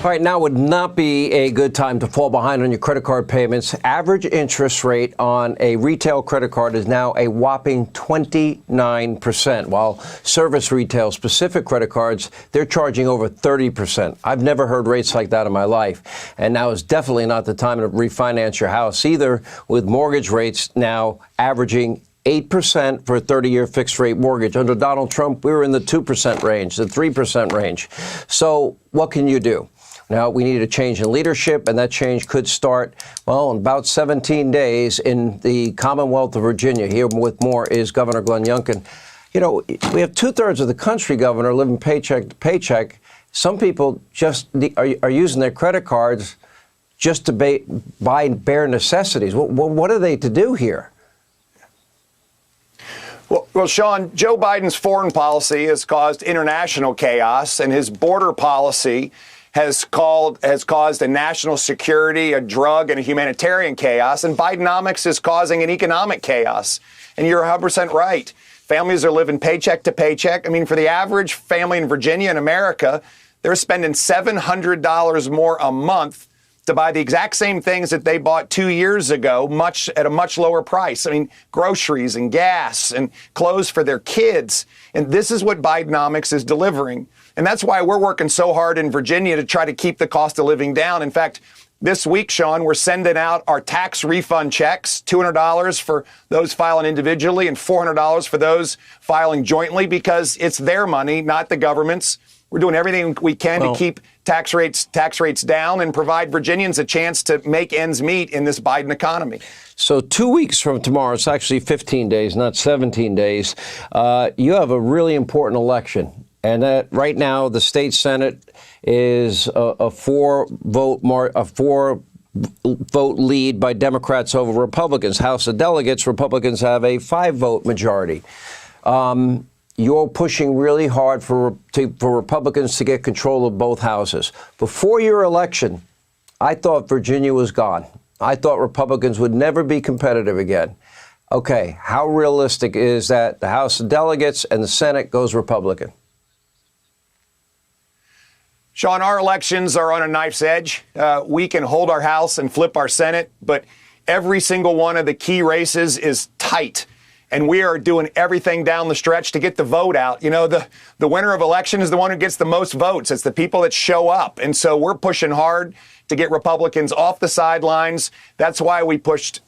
All right, now would not be a good time to fall behind on your credit card payments. Average interest rate on a retail credit card is now a whopping 29%, while service retail specific credit cards, they're charging over 30%. I've never heard rates like that in my life. And now is definitely not the time to refinance your house either, with mortgage rates now averaging 8% for a 30-year fixed-rate mortgage. Under Donald Trump, we were in the 2% range, the 3% range. So what can you do? Now, we need a change in leadership, and that change could start, well, in about 17 days in the Commonwealth of Virginia. Here with more is Governor Glenn Youngkin. You know, we have two-thirds of the country, Governor, living paycheck to paycheck. Some people just are using their credit cards just to buy bare necessities. What are they to do here? Well, Sean, Joe Biden's foreign policy has caused international chaos, and his border policy has caused a national security, a drug, and a humanitarian chaos. And Bidenomics is causing an economic chaos. And you're 100% right. Families are living paycheck to paycheck. I mean, for the average family in Virginia and America, they're spending $700 more a month to buy the exact same things that they bought 2 years ago, at a much lower price. I mean, groceries and gas and clothes for their kids. And this is what Bidenomics is delivering. And that's why we're working so hard in Virginia to try to keep the cost of living down. In fact, this week, Sean, we're sending out our tax refund checks, $200 for those filing individually and $400 for those filing jointly, because it's their money, not the government's. We're doing everything we can to keep tax rates down and provide Virginians a chance to make ends meet in this Biden economy. So 2 weeks from tomorrow, it's actually 15 days, not 17 da's, you have a really important election. And that right now, the state Senate is a four-vote lead by Democrats over Republicans. House of Delegates, Republicans have a 5-vote majority. You're pushing really hard for Republicans to get control of both houses. Before your election, I thought Virginia was gone. I thought Republicans would never be competitive again. Okay, how realistic is that the House of Delegates and the Senate goes Republican? Sean, our elections are on a knife's edge. We can hold our House and flip our Senate, but every single one of the key races is tight. And we are doing everything down the stretch to get the vote out. You know, the winner of election is the one who gets the most votes. It's the people that show up. And so we're pushing hard to get Republicans off the sidelines. That's why we pushed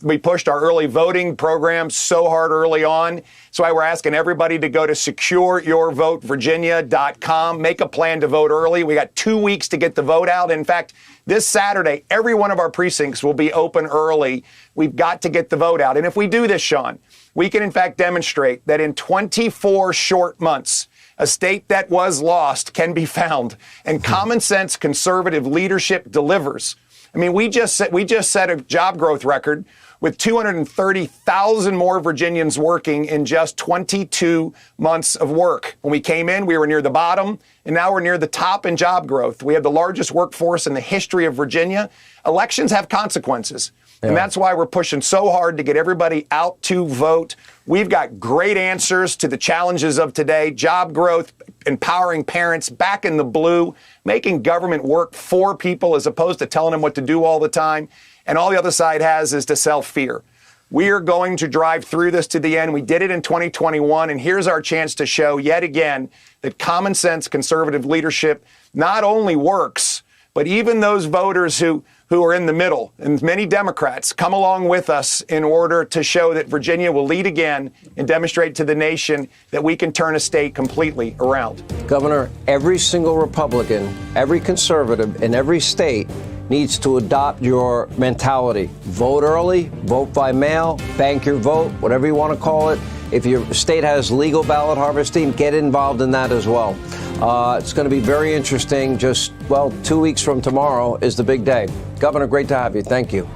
our early voting program so hard early on. That's why we're asking everybody to go to secureyourvotevirginia.com. Make a plan to vote early. We got 2 weeks to get the vote out. In fact, this Saturday, every one of our precincts will be open early. We've got to get the vote out. And if we do this, Sean, we can in fact demonstrate that in 24 short months, a state that was lost can be found, and common sense conservative leadership delivers. I mean, we just set a job growth record with 230,000 more Virginians working in just 22 months of work. When we came in, we were near the bottom, and now we're near the top in job growth. We have the largest workforce in the history of Virginia. Elections have consequences. And that's why we're pushing so hard to get everybody out to vote. We've got great answers to the challenges of today: job growth, empowering parents, back in the blue, making government work for people as opposed to telling them what to do all the time. And all the other side has is to sell fear. We are going to drive through this to the end. We did it in 2021, and here's our chance to show yet again that common sense conservative leadership not only works, but even those voters who are in the middle, and many Democrats, come along with us in order to show that Virginia will lead again and demonstrate to the nation that we can turn a state completely around. Governor, every single Republican, every conservative in every state needs to adopt your mentality. Vote early, vote by mail, bank your vote, whatever you want to call it. If your state has legal ballot harvesting, get involved in that as well. It's going to be very interesting. 2 weeks from tomorrow is the big day. Governor, great to have you. Thank you.